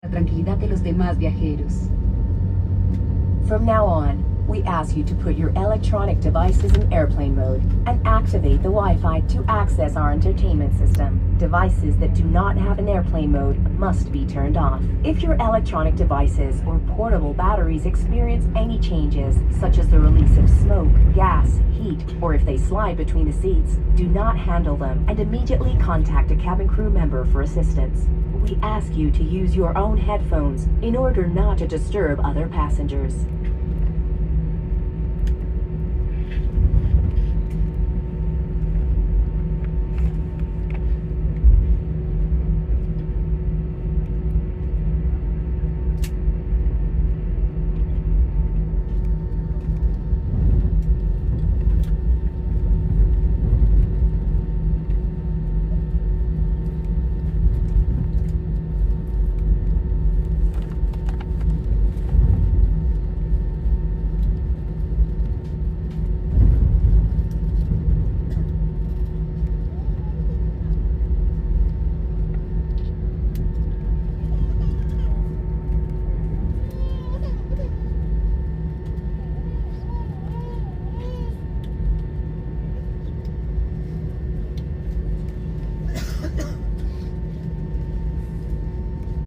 La tranquilidad de los demás viajeros. From now on, we ask you to put your electronic devices in airplane mode and activate the Wi-Fi to access our entertainment system. Devices that do not have an airplane mode must be turned off. If your electronic devices or portable batteries experience any changes, such as the release of smoke, gas, heat, or if they slide between the seats, do not handle them and immediately contact a cabin crew member for assistance. We ask you to use your own headphones in order not to disturb other passengers.